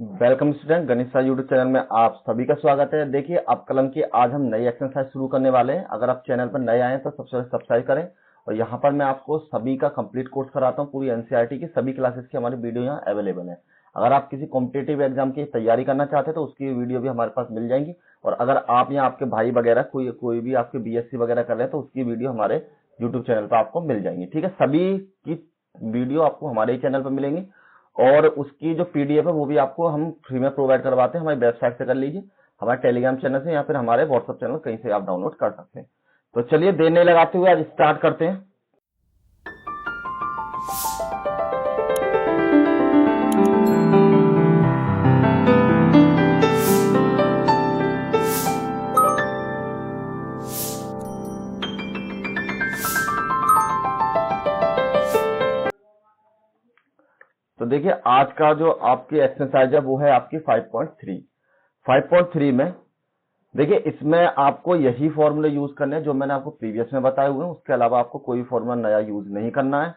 Welcome student, गणित sir YouTube channel में आप सभी का स्वागत है। देखिए अपकलन की आज हम नई एक्सरसाइज शुरू करने वाले हैं। अगर आप चैनल पर नए आए तो सबसे पहले सब्सक्राइब करें और यहाँ पर मैं आपको सभी का कंप्लीट कोर्स कराता हूँ। पूरी एनसीईआरटी की सभी क्लासेस की हमारी वीडियो यहाँ अवेलेबल है। अगर आप किसी कॉम्पिटेटिव एग्जाम की तैयारी करना चाहते हैं तो उसकी वीडियो भी हमारे पास मिल जाएंगी। और अगर आप या आपके भाई वगैरह कोई भी आपके बीएससी वगैरह कर रहे हैं तो उसकी वीडियो हमारे यूट्यूब चैनल पर आपको मिल जाएंगी। ठीक है, सभी की वीडियो आपको हमारे ही चैनल पर मिलेंगी और उसकी जो पीडीएफ है वो भी आपको हम फ्री में प्रोवाइड करवाते हैं। हमारी वेबसाइट से कर लीजिए, हमारे टेलीग्राम चैनल से या फिर हमारे व्हाट्सएप चैनल कहीं से आप डाउनलोड कर सकते हैं। तो चलिए देर नहीं लगाते हुए आज स्टार्ट करते हैं। तो देखिए आज का जो आपकी एक्सरसाइज है वो है आपकी 5.3। 5.3 में देखिए इसमें आपको यही फॉर्मूले यूज करने हैं जो मैंने आपको प्रीवियस में बताए हुए हैं। उसके अलावा आपको कोई फॉर्मूला नया यूज नहीं करना है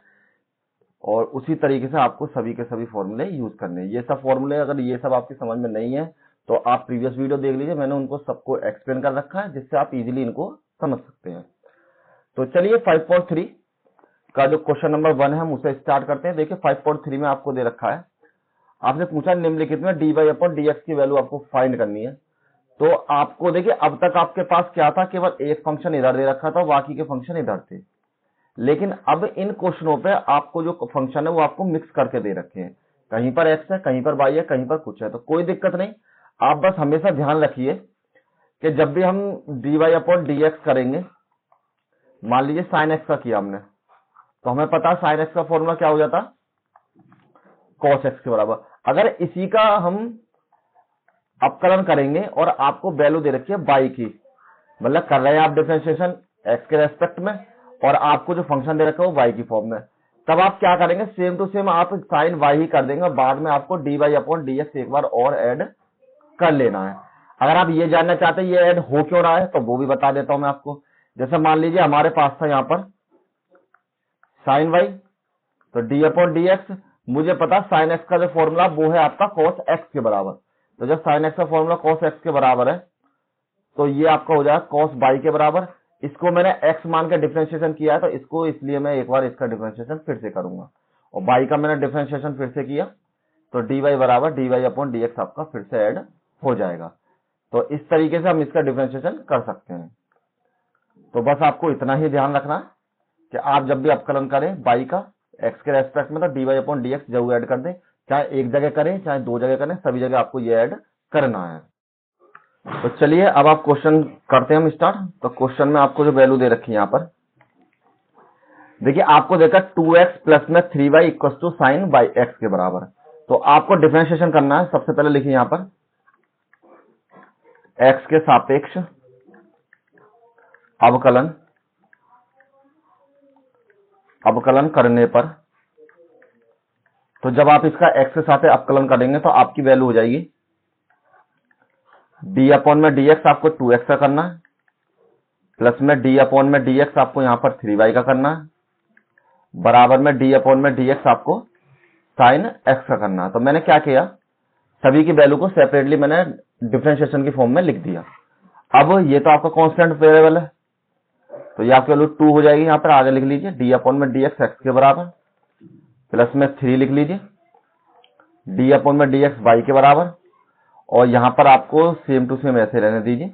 और उसी तरीके से आपको सभी के सभी फॉर्मूले यूज करने हैं। ये सब फॉर्मूले अगर ये सब आपकी समझ में नहीं है तो आप प्रीवियस वीडियो देख लीजिए, मैंने उनको सबको एक्सप्लेन कर रखा है जिससे आप इजीली इनको समझ सकते हैं। तो चलिए 5.3 का जो क्वेश्चन नंबर 1 है हम उसे स्टार्ट करते हैं। देखिए 5.3 में आपको दे रखा है, आपने पूछा निम्नलिखित में dy/dx की वैल्यू आपको फाइंड करनी है। तो आपको देखिए अब तक आपके पास क्या था, केवल एक फंक्शन इधर दे रखा था, बाकी के फंक्शन इधर थे। लेकिन अब इन क्वेश्चनों पे आपको जो फंक्शन है वो आपको मिक्स करके दे रखे हैं। कहीं पर x है, कहीं पर y है, कहीं पर कुछ है, तो कोई दिक्कत नहीं। आप बस हमेशा ध्यान रखिए कि जब भी हम dy/dx करेंगे, मान लीजिए sin x का किया हमने, तो हमें पता है sin x का फॉर्मूला क्या हो जाता, cos x के बराबर। अगर इसी का हम अपकलन करेंगे और आपको वैल्यू दे रखी है y की, मतलब कर रहे हैं आप डिफरेंशिएशन x के रेस्पेक्ट में और आपको जो फंक्शन दे रखा है वो y की फॉर्म में, तब आप क्या करेंगे, सेम टू सेम आप साइन y ही कर देंगे और बाद में आपको dy/dx एक बार और ऐड कर लेना है। अगर आप ये जानना चाहते हैं ये ऐड हो क्यों रहा है तो वो भी बता देता हूं मैं आपको। जैसे मान लीजिए हमारे पास था यहाँ पर साइन y, तो d/dx, मुझे पता साइन x का जो फॉर्मूला वो है आपका cos x के बराबर। तो जब साइन x का फॉर्मूला cos x के बराबर है तो ये आपका हो जाएगा cos y के बराबर। इसको मैंने x मान के डिफरेंशिएशन किया है तो इसको इसलिए मैं एक बार इसका डिफरेंशिएशन फिर से करूंगा और y का मैंने डिफरेंशिएशन फिर से किया तो dy बराबर dy/dx आपका फिर से ऐड हो जाएगा। तो इस तरीके से हम इसका डिफरेंशिएशन कर सकते हैं। तो बस आपको इतना ही ध्यान रखना कि आप जब भी अपकलन करें y का x के रेस्पेक्ट में तो dy/dx जरूर ऐड कर दें, चाहे एक जगह करें चाहे दो जगह करें, सभी जगह आपको ये ऐड करना है। तो चलिए अब आप क्वेश्चन करते हैं हम स्टार्ट। तो क्वेश्चन में आपको जो वैल्यू दे रखी है यहाँ पर देखिए, आपको देखा 2x प्लस में 3y equal to sine by x के बराबर। तो आपको डिफरेंशिएशन करना है। सबसे पहले लिखिए यहाँ पर x के सापेक्ष अवकलन करने पर, तो जब आप इसका x के साथ अवकलन करेंगे तो आपकी वैल्यू हो जाएगी d/dx आपको 2x का करना है, प्लस में d/dx आपको यहां पर 3y का करना है, बराबर में d/dx आपको sin x का करना है। तो मैंने क्या किया, सभी की वैल्यू को सेपरेटली मैंने डिफरेंशिएशन की फॉर्म में लिख दिया। अब ये तो आपका कांस्टेंट वेरिएबल है तो ये आपकी वैल्यू 2 हो जाएगी। यहां पर आगे लिख लीजिए d/dx x के बराबर, प्लस में 3 लिख लीजिए d/dx y के बराबर, और यहां पर आपको सेम टू सेम ऐसे रहने दीजिए,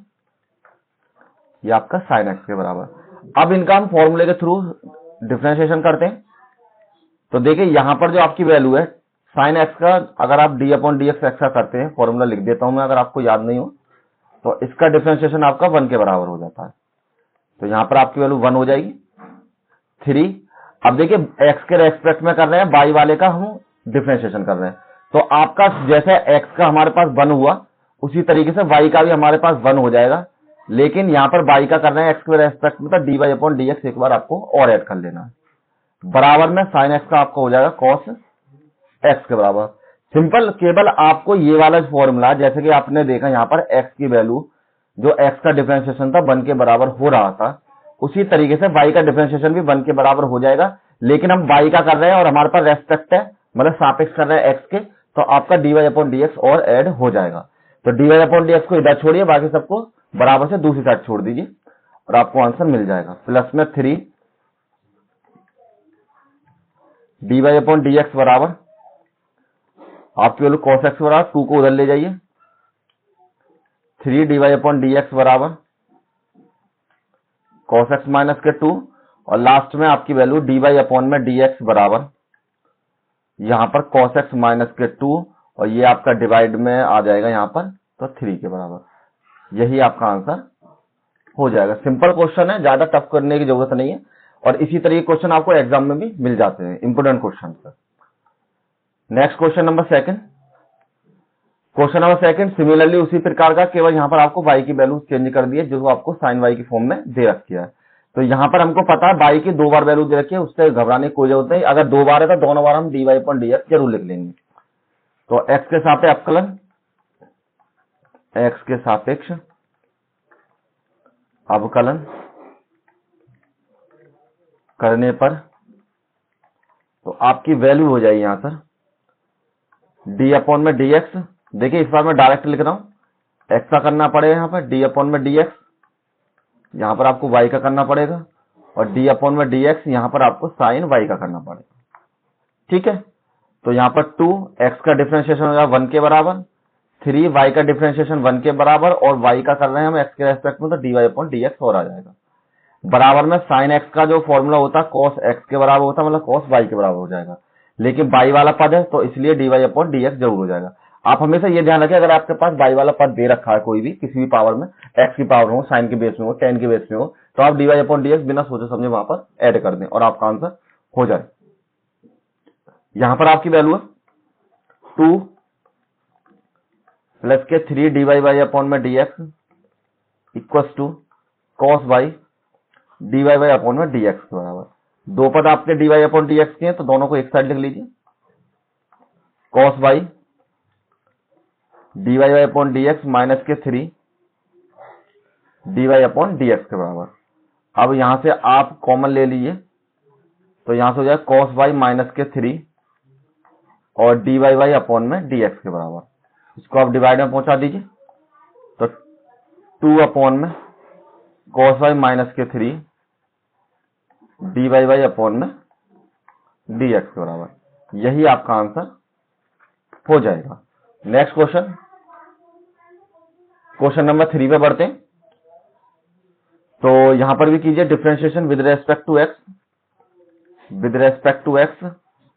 ये आपका sin x के बराबर। अब इनका हम फॉर्मूले के थ्रू डिफरेंशिएशन करते हैं। तो देखिए यहां पर जो आपकी वैल्यू है sin x का, अगर आप d/dx x का करते हैं, फॉर्मूला लिख देता हूं मैं अगर आपको याद नहीं हो, तो इसका डिफरेंशिएशन आपका 1 के बराबर हो जाता है। तो यहां पर आपकी वैल्यू 1 हो जाएगी 3। अब देखिए x के रेस्पेक्ट में कर रहे हैं, y वाले का हम डिफरेंशिएशन कर रहे हैं, तो आपका जैसे x का हमारे पास 1 हुआ उसी तरीके से y का भी हमारे पास 1 हो जाएगा। लेकिन यहां पर y का कर रहे हैं x के रेस्पेक्ट में, तो dy/dx एक बार आपको और ऐड कर लेना है, बराबर में sin x का आपका हो जाएगा cos x के बराबर। सिंपल, केवल आपको ये वाला फॉर्मूला, जैसे कि आपने देखा यहाँ पर x की वैल्यू जो x का डिफरेंशिएशन था 1 के बराबर हो रहा था, उसी तरीके से y का डिफरेंशिएशन भी 1 के बराबर हो जाएगा। लेकिन हम y का कर रहे हैं और हमारे पास रेस्पेक्ट है, मतलब सापेक्ष कर रहे हैं x के, तो आपका dy अपॉन dx और ऐड हो जाएगा। तो dy अपॉन dx को इधर छोड़िए, बाकी सबको बराबर से दूसरी साइड छोड़ दीजिए और आपको आंसर मिल जाएगा। प्लस में 3 dy अपॉन dx बराबर आपकी वैल्यू cos x बराबर 2 को उधर ले जाइए, 3 dy अपॉन dx बराबर cos x माइनस के 2 और लास्ट में आपकी वैल्यू dy अपॉन में dx बराबर यहां पर cos x माइनस के 2 और ये आपका डिवाइड में आ जाएगा यहां पर तो 3 के बराबर। यही आपका आंसर हो जाएगा। सिंपल क्वेश्चन है, ज्यादा टफ करने की जरूरत नहीं है और इसी तरह के क्वेश्चन आपको एग्जाम में भी मिल जाते हैं, important question. Next question number second. Question number second similarly उसी प्रकार का, केवल यहां पर आपको y की वैल्यू चेंज कर दी है जो आपको sin y की फॉर्म में दे रखी है। तो यहां पर हमको पता है y की 2 बार वैल्यू दे रखी है, उससे घबराने की कोई जरूरत नहीं। अगर 2 बार है तो दोनों बार हम dy अपॉन dx जरूर लिख लेंगे। तो x के सापेक्ष अवकलन, x के सापेक्ष अवकलन करने पर तो आपकी वैल्यू हो जाएगी यहां पर d अपॉन में dx। देखिए इस बार मैं डायरेक्ट लिख रहा हूं, x का करना पड़ेगा यहां पर d अपॉन में dx, यहां पर आपको y का करना पड़ेगा और d अपॉन में dx यहां पर आपको साइन y का करना पड़ेगा। ठीक है, तो यहां पर 2 x का डिफरेंशिएशन हो जाएगा 1 के बराबर, 3 y का डिफरेंशिएशन 1 के बराबर और y का कर रहे हैं हम x के रेस्पेक्ट में, तो dy अपॉन dx और आ जाएगा। बराबर में साइन x का जो फॉर्मूला होता है cos x के बराबर होता है, मतलब cos y के बराबर हो जाएगा, लेकिन y वाला पद है तो इसलिए dy अपॉन dx जरूर हो जाएगा। आप हमेशा ये ध्यान रखें, अगर आपके पास y वाला पद दे रखा है कोई भी किसी भी पावर में, x की पावर हो, साइन के बेस में हो, tan के बेस में हो, तो आप dy अपॉन dx बिना सोचे समझे वहां पर ऐड कर दें और आपका आंसर हो जाए। यहां पर आपकी वैल्यू है 2 प्लस के 3 dy अपॉन में dx equal to cos y dy upon में dx के बराबर। दो पद आपके dy अपॉन dx के हैं तो दोनों को एक साइड लिख लीजिए, cos y dy upon dx minus के 3 dy अपॉन dx के बराबर। अब यहां से आप कॉमन ले लीजिए तो यहां से हो जाएगा cos y माइनस के 3 और dy अपॉन में dx के बराबर। इसको आप डिवाइड में पहुंचा दीजिए तो 2 अपॉन में cos y माइनस के 3 dy अपॉन में dx के बराबर। यही आपका आंसर हो जाएगा। नेक्स्ट क्वेश्चन, क्वेश्चन नंबर 3 पे बढ़ते हैं। तो यहां पर भी कीजिए differentiation with respect to x। With respect to x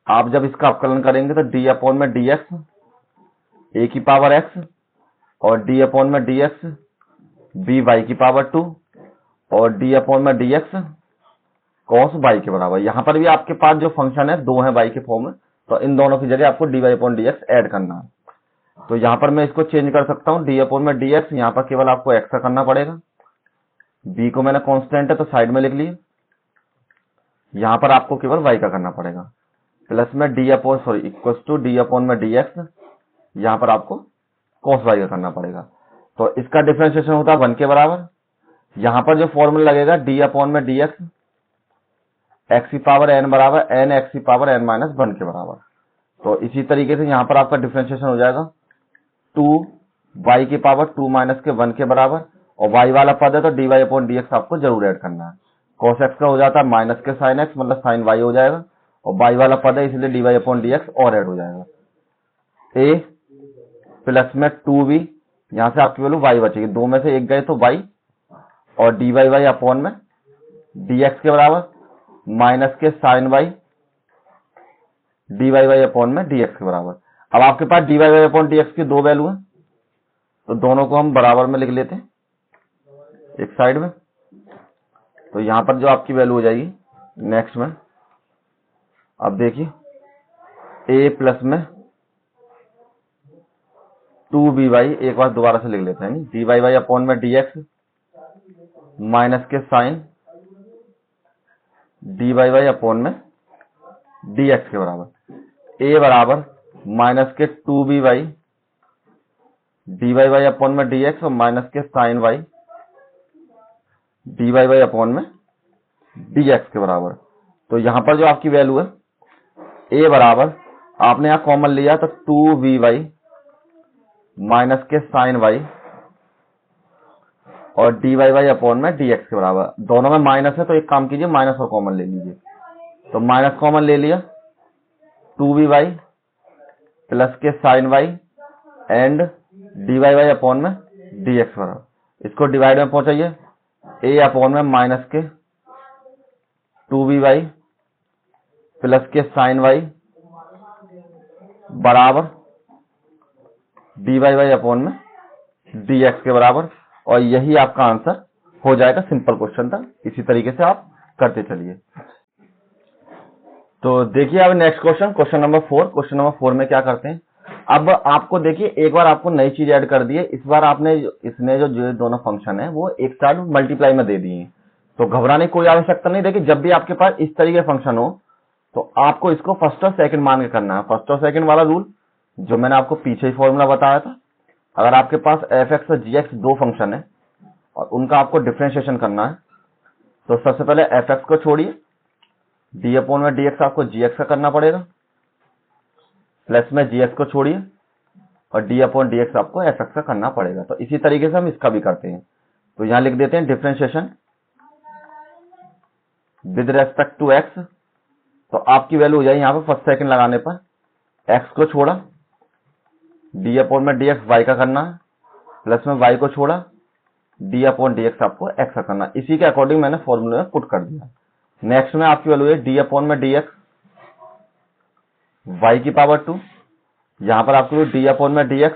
आप जब इसका अवकलन करेंगे तो d अपॉन में dx a की पावर x और d अपॉन में dx b y की पावर 2 और d अपॉन में dx cos y के बराबर। यहां पर भी आपके पास जो फंक्शन है दो है y के फॉर्म में, तो इन दोनों की जगह आपको dy अपॉन dx ऐड करना है। तो यहां पर मैं इसको चेंज कर सकता हूं, d अपॉन में dx यहां पर केवल आपको x का करना पड़ेगा, b को मैंने कांस्टेंट है तो साइड में लिख लिए, यहां पर आपको केवल y का करना पड़ेगा, प्लस में इक्वल टू d अपॉन में dx यहां पर आपको cos y का करना पड़ेगा। तो इसका डिफरेंशिएशन होता है 1 के बराबर। यहां पर जो फॉर्मूला लगेगा d अपॉन में dx x की पावर n बराबर n x की पावर n माइनस 1 के बराबर। तो इसी तरीके से यहां पर आपका डिफरेंशिएशन हो जाएगा 2 y की पावर 2 माइनस के 1 के बराबर और y वाला पद है तो dy अपॉन dx आपको जरूर ऐड करना है। cos x का हो जाता है माइनस के sin x मतलब sin y हो जाएगा और y वाला पद है इसलिए dy अपॉन dx और ऐड हो जाएगा। a प्लस में 2b यहां से आपकी वैल्यू y बचेगी, दो में से एक गए तो y और dy अपॉन में dx के बराबर माइनस के साइन y dy अपॉन में dx के बराबर। अब आपके पास dy अपॉन dx की दो वैल्यू है तो दोनों को हम बराबर में लिख लेते हैं एक साइड में। तो यहां पर जो आपकी वैल्यू हो जाएगी नेक्स्ट में, अब देखिए a प्लस में 2by एक बार दोबारा से लिख लेते हैं, dy अपॉन में dx माइनस के साइन dy अपॉन में dx के बराबर। a बराबर माइनस के 2by dy अपॉन में dx और माइनस के साइन y dy अपॉन में dx के बराबर। तो यहां पर जो आपकी वैल्यू है a बराबर आपने यहाँ कॉमन लिया तो 2vy माइनस के साइन वाई और dy अपॉन में dx के बराबर। दोनों में माइनस है तो एक काम कीजिए, माइनस और कॉमन ले लीजिए। तो माइनस कॉमन ले लिया, 2vy प्लस के sine y and dy upon में dx बराबर। इसको डिवाइड में पहुंचाइए, a अपॉन में माइनस के 2vy प्लस के साइन वाई बराबर dy अपॉन में dx के बराबर। और यही आपका आंसर हो जाएगा। सिंपल क्वेश्चन था, इसी तरीके से आप करते चलिए। तो देखिए अब next question, question number 4। Question number 4 में क्या करते हैं, अब आपको देखिए एक बार आपको नई चीज ऐड कर दी है। इस बार आपने इसने जो दोनों फंक्शन है वो एक साथ मल्टीप्लाई में दे दिए हैं, तो घबराने की कोई आवश्यकता नहीं। देखिए जब भी आपके पास इस तरीके का फंक्शन हो तो आपको इसको फर्स्ट और सेकंड मान के करना है। फर्स्ट और सेकंड वाला रूल जो मैंने आपको पीछे ही फॉर्मूला बताया था। अगर आपके पास fx और gx दो फंक्शन है और उनका आपको डिफरेंशिएशन करना है, तो सबसे पहले fx को छोड़िए, d अपॉन में dx आपको gx का करना पड़ेगा, प्लस में gx को छोड़िए और d अपॉन dx आपको fx का करना पड़ेगा। तो इसी तरीके से हम इसका भी करते हैं। तो यहां लिख देते हैं differentiation with respect to x। तो आपकी वैल्यू हो जाएगी यहां पर फर्स्ट सेकंड लगाने पर, x को छोड़ा, d अपॉन में dx y का करना है, प्लस में y को छोड़ा, d अपॉन dx आपको x का करना है। इसी के अकॉर्डिंग मैंने फॉर्मूले में पुट कर दिया। नेक्स्ट में आपकी वैल्यू है d अपॉन में dx y की पावर 2, यहां पर आपको d अपॉन में dx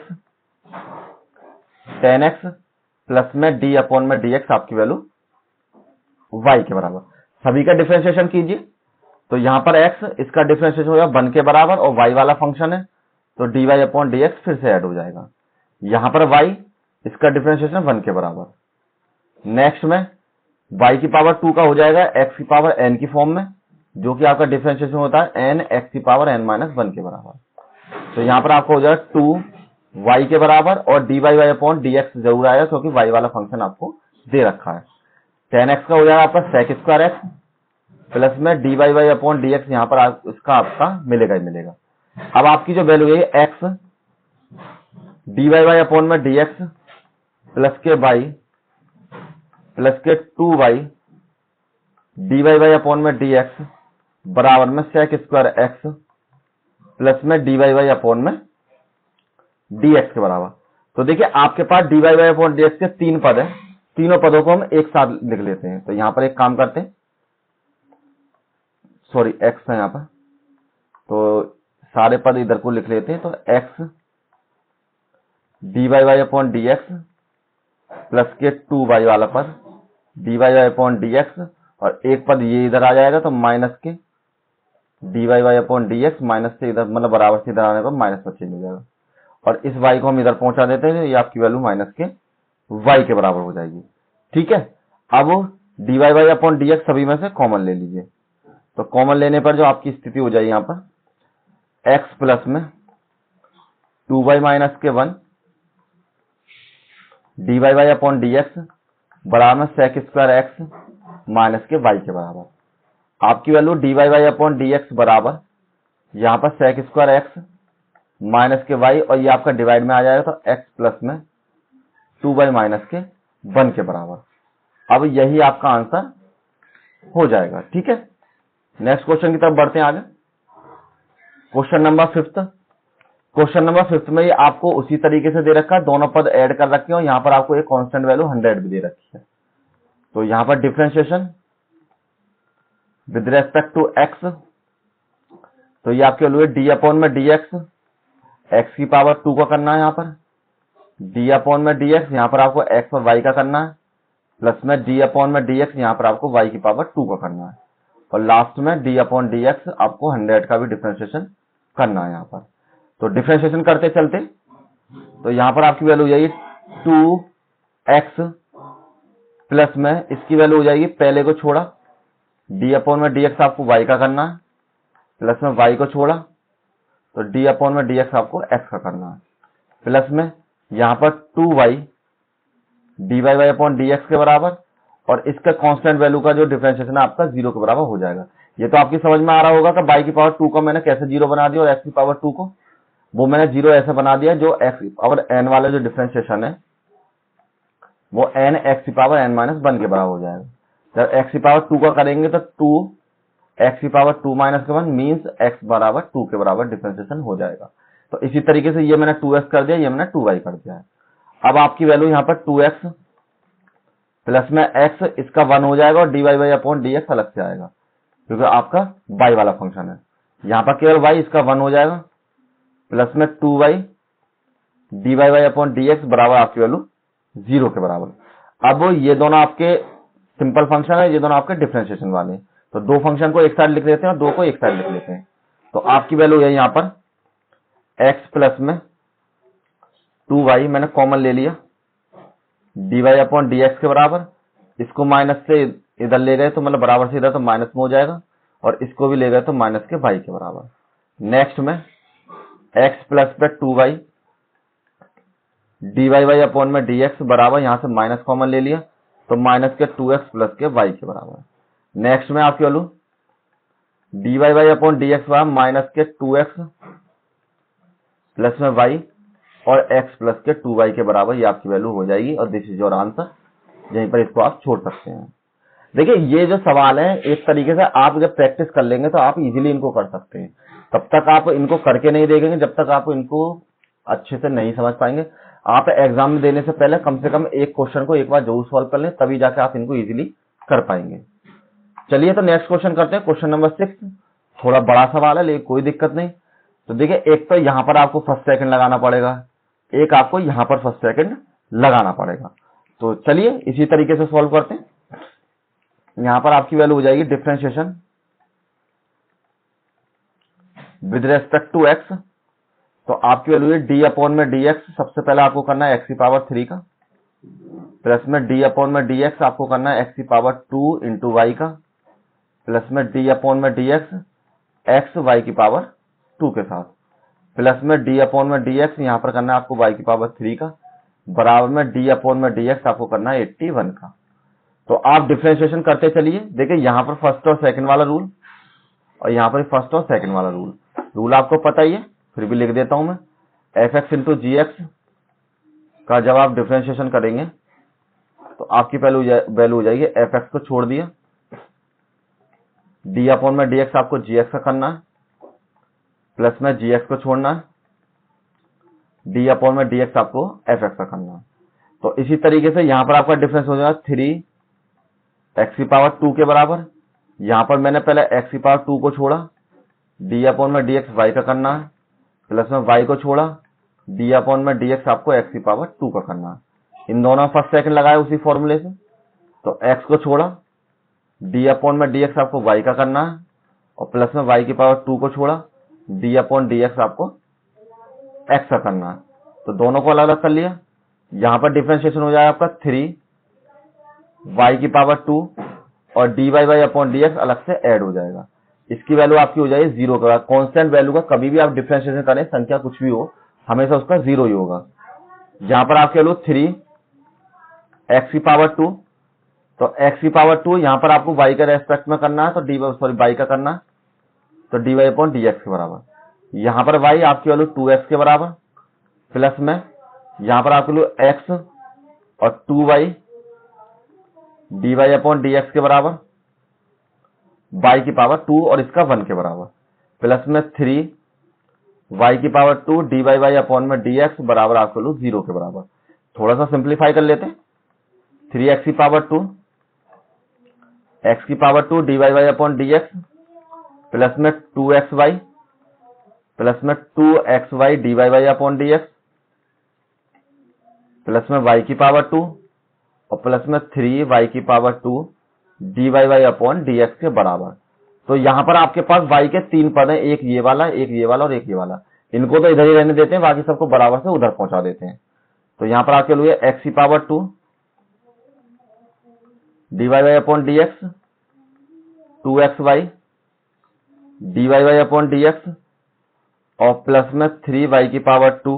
10x प्लस में d अपॉन में dx आपकी वैल्यू y के बराबर। सभी का डिफरेंशिएशन कीजिए, तो यहां पर x इसका डिफरेंशिएशन हो जाएगा 1 के बराबर और y वाला फंक्शन है तो dy अपॉन dx फिर से ऐड हो जाएगा। यहां पर y इसका डिफरेंशिएशन 1 के बराबर। नेक्स्ट में y की पावर 2 का हो जाएगा x की पावर n की फॉर्म में, जो कि आपका डिफरेंशिएशन होता है n x की पावर n माइनस 1 के बराबर। तो यहां पर आपको हो जाएगा 2 y के बराबर और dy अपॉन dx जरूर आएगा क्योंकि y वाला फंक्शन आपको दे रखा है। 10x का हो जाएगा आपका sec स्क्वायर x प्लस में dy अपॉन dx, यहां पर इसका आपका मिलेगा ही मिलेगा। अब आपकी जो वैल्यू है x dy अपॉन में dx प्लस के y प्लस के 2y dy अपॉन में dx बराबर में sec स्क्वायर x प्लस में dy अपॉन में dx के बराबर। तो देखिए आपके पास dy अपॉन dx के 3 पद है, तीनों पदों को हम एक साथ लिख लेते हैं। तो यहां पर एक काम करते हैं, सॉरी x है यहां पर, तो सारे पद इधर को लिख लेते हैं। तो x dy upon dx plus के 2y वाला पद dy अपॉन dx और एक पद ये इधर आ जाएगा तो माइनस के dy अपॉन dx माइनस से इधर मतलब बराबर से इधर आने पर माइनस में चेंज हो जाएगा और इस y को हम इधर पहुंचा देते हैं, ये आपकी वैल्यू माइनस के y के बराबर हो जाएगी। ठीक है, अब dy अपॉन dx सभी में से कॉमन ले लीजिए। तो कॉमन लेने पर जो आपकी स्थिति हो जाएगी यहां पर x प्लस में 2y माइनस के 1 dy अपॉन dx बराबर में sec स्क्वायर x माइनस के y के बराबर। आपकी वैल्यू dy अपॉन dx बराबर यहां पर sec स्क्वायर x माइनस के y और ये आपका डिवाइड में आ जाएगा तो x प्लस में 2y माइनस के 1 के बराबर। अब यही आपका आंसर हो जाएगा। ठीक है, नेक्स्ट क्वेश्चन की तरफ बढ़ते हैं आगे। Question number 5। क्वेश्चन नंबर 5 में ये आपको उसी तरीके से दे रखा है, दोनों पद ऐड कर रखे हो, यहां पर आपको एक कांस्टेंट वैल्यू 100 भी दे रखी है। तो यहां पर differentiation with respect to x, तो ये आपकी वैल्यू है d अपॉन में dx x की पावर 2 का करना है, यहां पर d अपॉन में dx यहां पर आपको x और y का करना है, प्लस में d अपॉन में dx यहां पर आपको y की पावर 2 का करना है और लास्ट में d अपॉन dx आपको 100 का भी डिफरेंशिएशन करना है यहां पर। तो डिफरेंशिएशन करते चलते तो यहां पर आपकी वैल्यू हो जाएगी 2x प्लस में इसकी वैल्यू हो जाएगी, पहले को छोड़ा d अपॉन में dx आपको y का करना है, प्लस में y को छोड़ा तो d अपॉन में dx आपको x का करना है, प्लस में यहां पर 2y dy अपॉन dx के बराबर और इसका कांस्टेंट वैल्यू का जो डिफरेंशिएशन है आपका 0 के बराबर हो जाएगा। ये तो आपकी समझ में आ रहा होगा कि y की पावर 2 को मैंने कैसे 0 बना दिया और x की पावर 2 को वो मैंने 0 ऐसे बना दिया जो x की पावर n वाला जो डिफरेंशिएशन है वो n x की पावर n माइनस 1 के बराबर हो जाएगा। जब x की पावर 2 का करेंगे तो 2 x की पावर 2 माइनस 1 मीन्स x बराबर 2 के बराबर डिफरेंशिएशन हो जाएगा। तो इसी तरीके से ये मैंने 2x कर दिया, ये मैंने 2y कर दिया है। अब आपकी वैल्यू यहाँ पर 2x प्लस में x इसका 1 हो जाएगा और dy बाई अपॉन dx अलग से आएगा क्योंकि आपका y वाला फंक्शन है। यहाँ पर केवल y इसका 1 हो जाएगा प्लस में 2y dy by upon dx बराबर आपकी वैल्यू 0 के बराबर। अब ये दोनों आपके सिंपल फंक्शन है, ये दोनों आपके डिफरेंशिएशन वाले हैं। तो दो फंक्शन को एक साइड लिख लेते हैं और दो को एक साइड लिख लेते हैं। तो आपकी वैल्यू है यहाँ पर x प्लस में 2y मैंने कॉमन ले लिया dy अपॉन dx के बराबर। इसको माइनस से इधर ले गए तो मतलब बराबर से इधर तो माइनस में हो जाएगा और इसको भी ले गए तो माइनस के y के बराबर। नेक्स्ट में x प्लस पे 2y dy बाई अपॉन में dx बराबर, यहां से माइनस कॉमन ले लिया तो माइनस के 2x प्लस के y के बराबर। नेक्स्ट में आपकी value dy by upon dx बराबर माइनस के 2x प्लस में y और x प्लस के 2y के बराबर ये आपकी वैल्यू हो जाएगी और दिस इज योर आंसर। यहीं पर इसको आप छोड़ सकते हैं। देखिए ये जो सवाल है एक तरीके से आप जब प्रैक्टिस कर लेंगे तो आप इजीली इनको कर सकते हैं। तब तक आप इनको करके नहीं देखेंगे जब तक आप इनको अच्छे से नहीं समझ पाएंगे। आप एग्जाम में देने से पहले कम से कम एक क्वेश्चन को एक बार जरूर सॉल्व कर लें, तभी जाके आप इनको इजीली कर पाएंगे। चलिए तो नेक्स्ट क्वेश्चन करते हैं, क्वेश्चन नंबर 6। थोड़ा बड़ा सवाल है लेकिन कोई दिक्कत नहीं। तो देखिए एक तो यहाँ पर आपको फर्स्ट सेकंड लगाना पड़ेगा, एक आपको यहाँ पर फर्स्ट सेकंड लगाना पड़ेगा। तो चलिए इसी तरीके से सॉल्व करते हैं। यहां पर आपकी वैल्यू हो जाएगी differentiation with respect to x। तो आपकी वैल्यू है d अपॉन में dx। सबसे पहले आपको करना है x की पावर 3 का प्लस में d अपॉन में dx आपको करना है x की पावर 2 इंटू वाई का प्लस में d अपॉन में dx x y की पावर 2 के साथ प्लस में d अपॉन में dx यहां पर करना है आपको y की पावर 3 का बराबर में d अपॉन में dx आपको करना है 81 का। तो आप डिफरेंशिएशन करते चलिए। देखिए यहां पर फर्स्ट और सेकंड वाला रूल और यहां पर फर्स्ट और सेकंड वाला रूल आपको पता ही है, फिर भी लिख देता हूं मैं। fx इंटू जी एक्स का जब आप डिफरेंशिएशन करेंगे तो आपकी वैल्यू हो जाएगी fx को छोड़ दिया d अपॉन में dx आपको gx का करना है प्लस में gx को छोड़ना है d अपॉन में dx आपको fx का करना है। तो इसी तरीके से यहां पर आपका डिफरेंस हो जाएगा 3x की पावर 2 के बराबर। यहां पर मैंने पहले x की पावर 2 को छोड़ा d अपॉन में dx y का करना है प्लस में y को छोड़ा d अपॉन में dx आपको x की पावर 2 का करना है। इन दोनों फर्स्ट सेकंड लगाए उसी फॉर्मूले से। तो x को छोड़ा d अपॉन में dx आपको y का करना है और प्लस में y की पावर 2 को छोड़ा d अपॉन dx आपको x का करना है। तो दोनों को अलग अलग कर लिया। यहां पर डिफरेंशिएशन हो जाएगा आपका 3y की पावर 2 और dy बाई अपॉन dx अलग से ऐड हो जाएगा। इसकी वैल्यू आपकी हो जाएगी 0 के बाद। कांस्टेंट वैल्यू का कभी भी आप डिफरेंशिएशन करें, संख्या कुछ भी हो, हमेशा उसका 0 ही होगा। यहां पर आपकी वैल्यू 3x की पावर 2। तो x की पावर 2 यहां पर आपको y के रेस्पेक्ट में करना है तो y का करना है तो dy अपॉन dx के बराबर। यहां पर y आपकी वैल्यू 2x के बराबर प्लस में यहां पर आपकी वैल्यू x और 2y dy अपॉन dx के बराबर y की पावर 2 और इसका 1 के बराबर प्लस में 3y की पावर 2 dy बाई अपॉन में dx बराबर आपको वैल्यू 0 के बराबर। थोड़ा सा सिंप्लीफाई कर लेते हैं। 3x की पावर 2 x की power 2 dy by upon dx plus में 2xy प्लस में 2xy dy by upon dx plus में y की पावर 2 और प्लस में 3y की power 2 dy by upon dx के बराबर। तो यहां पर आपके पास y के 3 पद हैं, एक ये वाला, एक ये वाला और एक ये वाला। इनको तो इधर ही रहने देते हैं, बाकी सबको बराबर से उधर पहुंचा देते हैं। तो यहां पर आपके लिए x की power 2 dy by upon dx 2xy dy by upon dx और प्लस में 3y की power 2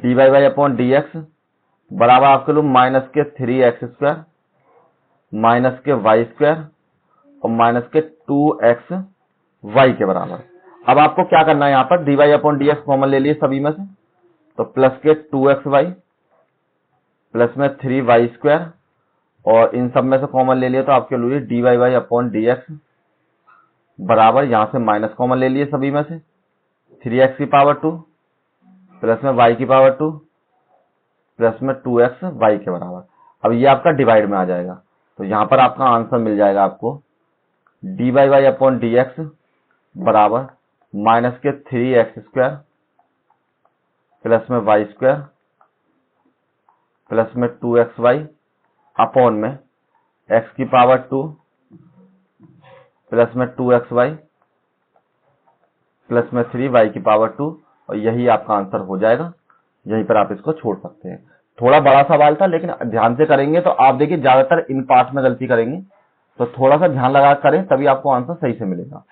dy by upon dx बराबर आपके लोग माइनस के 3x स्क्वायर माइनस के y स्क्वायर और माइनस के 2xy के बराबर। अब आपको क्या करना है, यहाँ पर dy अपॉन dx कॉमन ले लिए सभी में से, तो प्लस के 2xy प्लस में 3y² और इन सब में से कॉमन ले लिए तो आपके लिए dy अपॉन dx बराबर, यहां से माइनस कॉमन ले लिए सभी में से 3x की पावर 2 प्लस में y की पावर 2 प्लस में 2xy के बराबर। अब ये आपका डिवाइड में आ जाएगा, तो यहां पर आपका आंसर मिल जाएगा आपको dy अपॉन dx बराबर माइनस के 3x² प्लस में y² प्लस में 2xy अपॉन में x की पावर 2 प्लस में 2xy प्लस में 3y की पावर 2, और यही आपका आंसर हो जाएगा। यहीं पर आप इसको छोड़ सकते हैं। थोड़ा बड़ा सवाल था, लेकिन ध्यान से करेंगे तो आप देखिए ज्यादातर इन पार्ट में गलती करेंगे, तो थोड़ा सा ध्यान लगा करें तभी आपको आंसर सही से मिलेगा।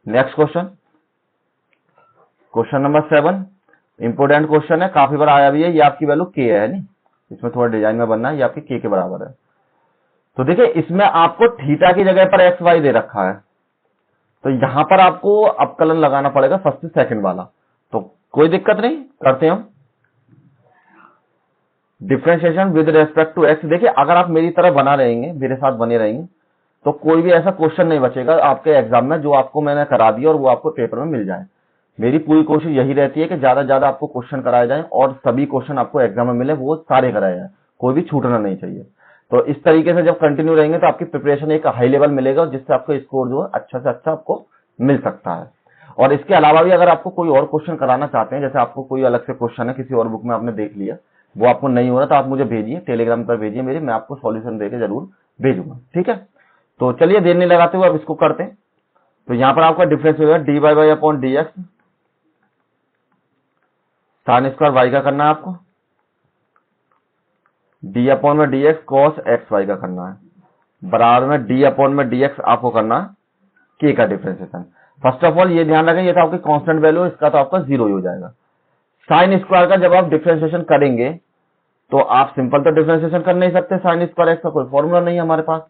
Next question, question number 7, important question है, काफी बार आया भी है। ये आपकी वैल्यू k है नहीं, इसमें थोड़ा डिजाइन में बनना है, ये आपकी k के बराबर है। तो देखिए इसमें आपको थीटा की जगह पर एक्स वाई दे रखा है, तो यहां पर आपको अवकलन लगाना पड़ेगा फर्स्ट सेकंड वाला। तो कोई दिक्कत नहीं, करते हैं हम differentiation with respect to x. देखिए अगर आप मेरी तरह बना रहेंगे, मेरे साथ बने रहेंगे, तो कोई भी ऐसा क्वेश्चन नहीं बचेगा आपके एग्जाम में जो आपको मैंने करा दिया और वो आपको पेपर में मिल जाए। मेरी पूरी कोशिश यही रहती है कि ज्यादा से ज्यादा आपको क्वेश्चन कराए जाए और सभी क्वेश्चन आपको एग्जाम में मिले, वो सारे कराए जाए, कोई भी छूटना नहीं चाहिए। तो इस तरीके से जब कंटिन्यू रहेंगे तो आपकी प्रिपरेशन एक हाई लेवल मिलेगा, जिससे आपको स्कोर जो है अच्छा से अच्छा आपको मिल सकता है। और इसके अलावा भी अगर आपको कोई और क्वेश्चन कराना चाहते हैं, जैसे आपको कोई अलग से क्वेश्चन है किसी और बुक में आपने देख लिया, वो आपको नहीं हो रहा, तो आप मुझे भेजिए, टेलीग्राम पर भेजिए मेरे, मैं आपको सॉल्यूशन देके जरूर भेजूंगा। ठीक है, तो चलिए देर नहीं लगाते हुए अब इसको करते हैं। तो यहां पर आपका डिफरेंस होगा dy upon dx, sine square y का करना है आपको, d अपॉन में dx cos xy का करना है, बराबर में d अपॉन में dx आपको करना है k का डिफरेंशिएशन। फर्स्ट ऑफ ऑल ये ध्यान रखें, ये तो आपकी कांस्टेंट वैल्यू, इसका तो आपका 0 ही हो जाएगा। साइन स्क्वायर का जब आप डिफरेंशिएशन करेंगे तो आप सिंपल तो डिफरेंशिएशन कर नहीं सकते, साइन स्क्वायर एक्स का कोई फॉर्मूला नहीं है हमारे पास,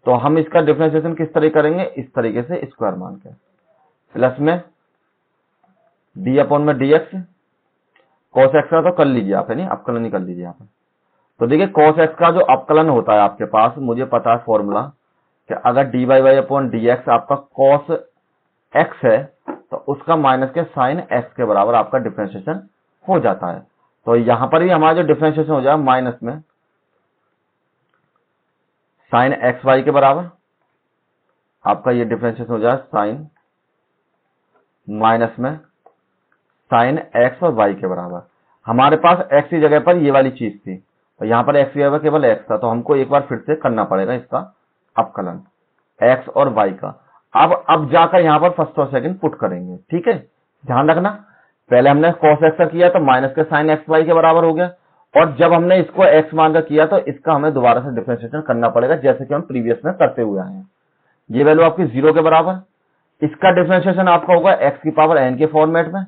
तो हम इसका डिफरेंशिएशन किस तरह करेंगे, इस तरीके से स्क्वायर मान के प्लस में d अपॉन में dx cos x का तो कर लीजिए आप, है नहीं, अवकलन ही कर लीजिए आप। तो देखिए cos x का जो अवकलन होता है आपके पास, मुझे पता है फॉर्मूला कि अगर dy अपॉन dx आपका cos x है तो उसका माइनस के साइन x के बराबर आपका डिफरेंशिएशन हो जाता है। तो यहां पर भी हमारा जो डिफरेंशिएशन हो जाएगा माइनस में साइन एक्स वाई के बराबर, आपका ये डिफरेंशिएशन हो जाएगा साइन माइनस में साइन एक्स और वाई के बराबर। हमारे पास एक्स की जगह पर ये वाली चीज थी, तो यहां पर एक्स की जगह केवल एक्स था, तो हमको एक बार फिर से करना पड़ेगा इसका अवकलन एक्स और वाई का। अब जाकर यहां पर फर्स्ट और सेकंड पुट करेंगे। ठीक है, ध्यान रखना, पहले हमने cos x का किया तो माइनस के साइन एक्स वाई के बराबर हो गया, और जब हमने इसको x मान कर किया तो इसका हमें दोबारा से डिफरेंशिएशन करना पड़ेगा, जैसे कि हम प्रीवियस में करते हुए आए हैं। ये वैल्यू आपकी 0 के बराबर, इसका डिफरेंशिएशन आपका होगा x की पावर n के फॉर्मेट में,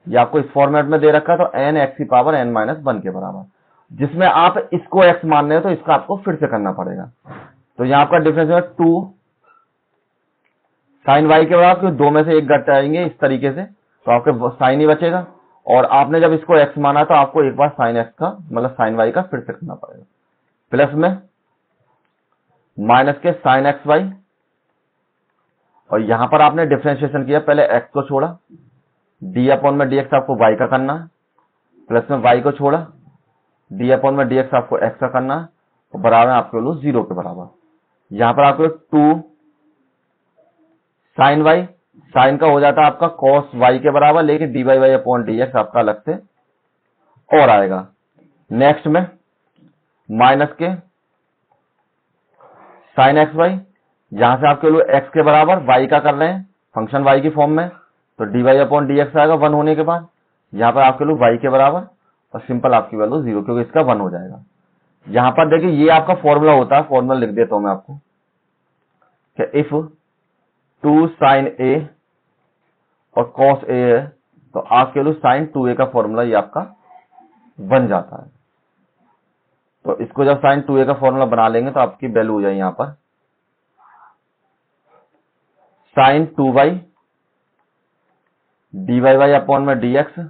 ये आपको इस फॉर्मेट में दे रखा है, तो n x की पावर n माइनस 1 के बराबर, जिसमें आप इसको x मान रहे हो तो इसका आपको फिर से करना पड़ेगा। तो यहां आपका डिफरेंशिएशन 2 साइन वाई के बराबर, दो में से एक घट आएंगे इस तरीके से, तो आपके साइन ही बचेगा, और आपने जब इसको x माना तो आपको एक बार साइन x का मतलब साइन y का फिर से करना पड़ेगा, प्लस में माइनस के साइन एक्स वाई, और यहां पर आपने डिफरेंशिएशन किया, पहले x को छोड़ा, d अपॉन में dx आपको y का करना है, प्लस में y को छोड़ा, d अपॉन में dx आपको x का करना है, और बराबर में आपके वैल्यू 0 के बराबर। यहां पर आपको 2 साइन y, साइन का हो जाता है आपका cos y के बराबर, लेकिन dy अपॉन dx आपका अलग से और आएगा। नेक्स्ट में माइनस के साइन एक्स वाई, यहां से आपके लिए x के बराबर y का कर रहे हैं फंक्शन y की फॉर्म में, तो dy अपॉन dx आएगा 1 होने के बाद, यहां पर आपके लिए y के बराबर, और सिंपल आपकी वैल्यू 0, क्योंकि इसका 1 हो जाएगा। यहां पर देखिए ये आपका फॉर्मूला होता है, फॉर्मूला लिख देता हूं मैं आपको कि इफ 2 साइन a और cos a है तो आपके लिए साइन 2a का फॉर्मूला ये आपका बन जाता है। तो इसको जब साइन 2a का फॉर्मूला बना लेंगे तो आपकी वैल्यू हो जाए यहां पर sine 2y dy y upon में dx,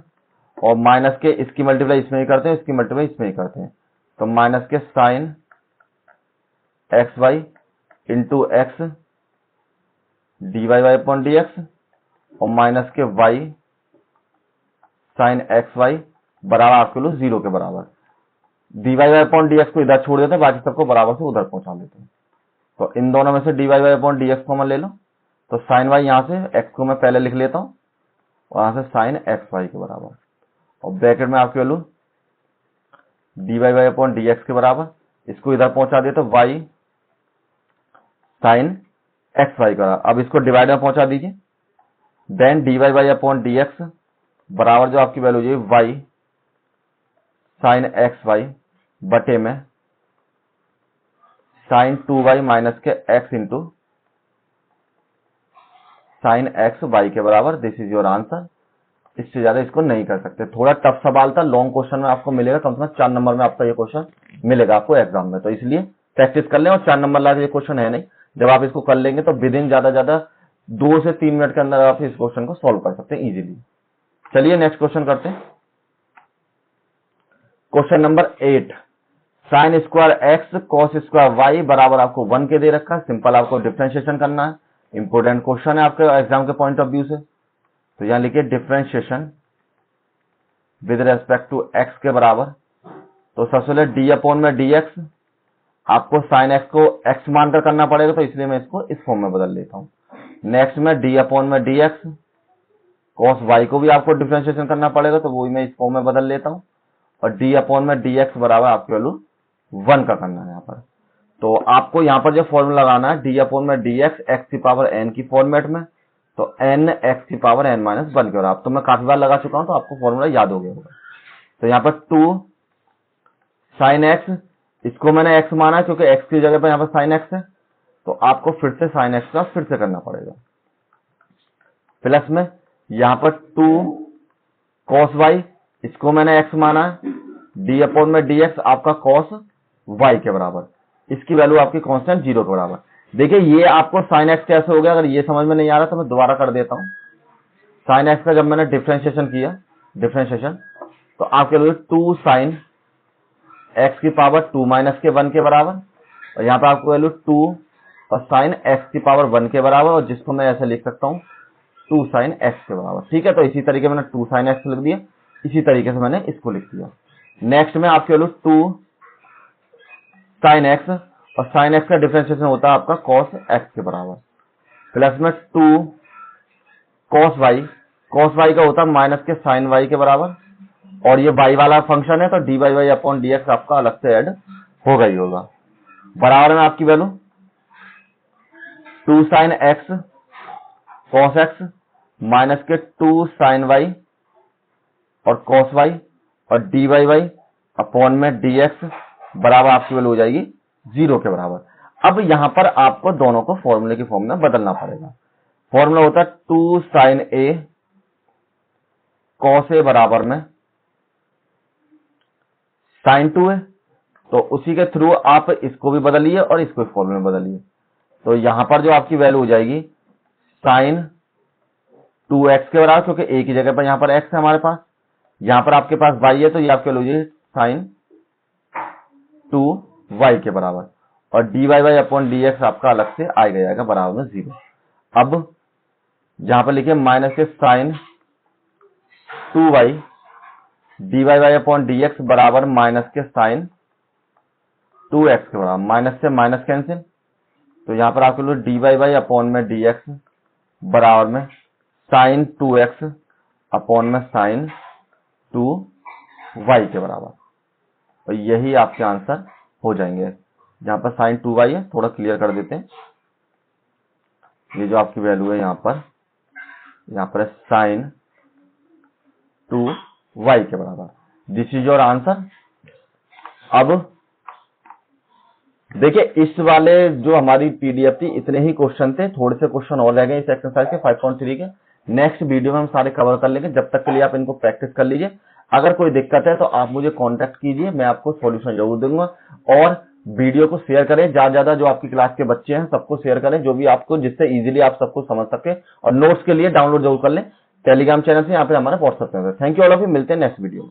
और माइनस के इसकी मल्टीप्लाई इसमें ही करते हैं, इसकी मल्टीप्लाई इसमें ही करते हैं, तो माइनस के sine x y into x dy y upon dx, और माइनस के y साइन एक्स वाई बराबर आपके लोग 0 के बराबर। dy वाई अपॉन dx को इधर छोड़ देते हैं, बाकी सबको बराबर से उधर पहुंचा देते हैं। तो इन दोनों में से dy y upon dx common ले लो, तो साइन वाई यहां से x को मैं पहले लिख लेता हूं, और यहां से साइन एक्स वाई के बराबर, और ब्रैकेट में आपके value dy y upon dx के बराबर, इसको इधर पहुंचा दिया तो y साइन एक्स वाई का। अब इसको डिवाइड में पहुंचा दीजिए, then dy y upon dx बराबर जो आपकी वैल्यू है y साइन एक्स वाई बटे में साइन 2y माइनस के x into sine x y के बराबर। This is your answer. इससे ज्यादा इसको नहीं कर सकते। थोड़ा टफ सवाल था, लॉन्ग क्वेश्चन में आपको मिलेगा, कम से कम 4 नंबर में आपका ये क्वेश्चन मिलेगा आपको एग्जाम में, तो इसलिए प्रैक्टिस कर लें। और 4 नंबर लाके ये क्वेश्चन है नहीं, जब आप इसको कर लेंगे तो विद इन ज्यादा 2 से 3 मिनट के अंदर आप इस क्वेश्चन को सॉल्व कर सकते हैं इजीली। चलिए नेक्स्ट क्वेश्चन करते हैं। Question number 8, sine square x cos square y बराबर आपको 1 के दे रखा है। सिंपल आपको डिफरेंशिएशन करना है, इंपोर्टेंट क्वेश्चन है आपके एग्जाम के पॉइंट ऑफ व्यू से। तो यहां लिखिए differentiation with respect to x के बराबर। तो सबसे पहले डी अपॉन में डी एक्स, आपको साइन एक्स को एक्स मानकर करना पड़ेगा, तो इसलिए मैं इसको इस फॉर्म में बदल लेता हूं। नेक्स्ट में डी अपॉन में डी एक्स, कॉस वाई को भी आपको डिफरेंशिएशन करना पड़ेगा, तो वो मैं इस फॉर्म में बदल लेता हूं। और डी अपॉन में डी एक्स बराबर आपके वैल्यू 1 का करना है यहाँ पर। तो आपको यहाँ पर जो फॉर्मूला लगाना है डी अपॉन में डी एक्स एक्स की पावर एन की फॉर्मेट में, तो एन एक्स की पावर एन माइनस 1 के बराबर। तो मैं काफी बार लगा चुका हूं, तो आपको फॉर्मूला याद हो गया होगा। तो यहाँ पर 2 साइन एक्स, इसको मैंने एक्स माना है क्योंकि एक्स की जगह पर यहाँ पर साइन एक्स है, तो आपको फिर से साइन एक्स का फिर से करना पड़ेगा। प्लस में यहाँ पर 2 कॉस वाई, इसको मैंने एक्स माना है, डी अपॉन में डी एक्स आपका कॉस वाई के बराबर, इसकी वैल्यू आपकी कांस्टेंट 0 के बराबर। देखिए ये आपको साइन एक्स कैसे हो गया, अगर ये समझ में नहीं आ रहा तो मैं दोबारा कर देता हूं। साइन एक्स का जब मैंने डिफरेंशिएशन किया, तो आपके लिए 2 साइन एक्स की पावर 2 माइनस के 1 के बराबर, और यहाँ पर आपको वैल्यू 2 और साइन एक्स की पावर 1 के बराबर, और जिसको मैं ऐसे लिख सकता हूँ 2 साइन एक्स के बराबर। ठीक है, तो इसी तरीके मैंने 2 साइन एक्स लिख दिया, इसी तरीके से मैंने इसको लिख दिया। नेक्स्ट में आपके वैल्यू 2 साइन एक्स, और साइन एक्स का डिफरेंशिएशन होता है आपका कॉस एक्स के बराबर, प्लस में 2 कॉस वाई का होता है माइनस के साइन वाई के बराबर, और ये वाई वाला फंक्शन है तो d y y upon d x आपका अलग से ऐड होगा ही होगा। बराबर में आपकी value 2 sine x cos x minus के 2 साइन वाई और कॉस वाई, और डी वाई वाई अपॉन में डी एक्स बराबर आपकी वैल्यू हो जाएगी 0 के बराबर। अब यहां पर आपको दोनों को फॉर्मूले की फॉर्म में बदलना पड़ेगा। फॉर्मूला होता है 2 साइन ए कॉस ए बराबर में साइन 2 है, तो उसी के थ्रू आप इसको भी बदलिए और इसको फॉर्मूले में बदलिए। तो यहां पर जो आपकी वैल्यू हो जाएगी साइन 2x के बराबर, क्योंकि a की जगह पर यहां पर x है हमारे पास, यहां पर आपके पास y है, तो ये आपके लीजिए साइन 2y के बराबर, और dy y upon d x आपका अलग से आ जाएगा बराबर में 0। अब जहां पर लिखिए माइनस के sine 2y dy y upon d x बराबर माइनस के साइन 2x के बराबर, माइनस से माइनस कैंसिल, तो यहां पर आपके लिए डी वाई अपॉन में डी एक्स बराबर में साइन 2x अपॉन में साइन 2y के बराबर, और यही आपके आंसर हो जाएंगे। जहां पर साइन 2y है, थोड़ा क्लियर कर देते हैं। ये जो आपकी वैल्यू है यहां पर साइन 2y के बराबर, दिस इज योर आंसर। अब देखिए इस वाले जो हमारी पीडीएफ थी, इतने ही क्वेश्चन थे, थोड़े से क्वेश्चन और रह गए इस एक्सरसाइज के 5.3 के। नेक्स्ट वीडियो में हम सारे कवर कर लेंगे, जब तक के लिए आप इनको प्रैक्टिस कर लीजिए। अगर कोई दिक्कत है तो आप मुझे कांटेक्ट कीजिए, मैं आपको सॉल्यूशन जरूर दूंगा। और वीडियो को शेयर करें, ज्यादा जो आपकी क्लास के बच्चे हैं सबको शेयर करें, जो भी आपको, जिससे इजीली आप सबको समझ सके। और नोट्स के लिए डाउनलोड जरूर कर लें टेलीग्राम चैनल से, यहाँ पे हमारा व्हाट्सएप चैनल है। Thank you all of you, मिलते हैं नेक्स्ट वीडियो में।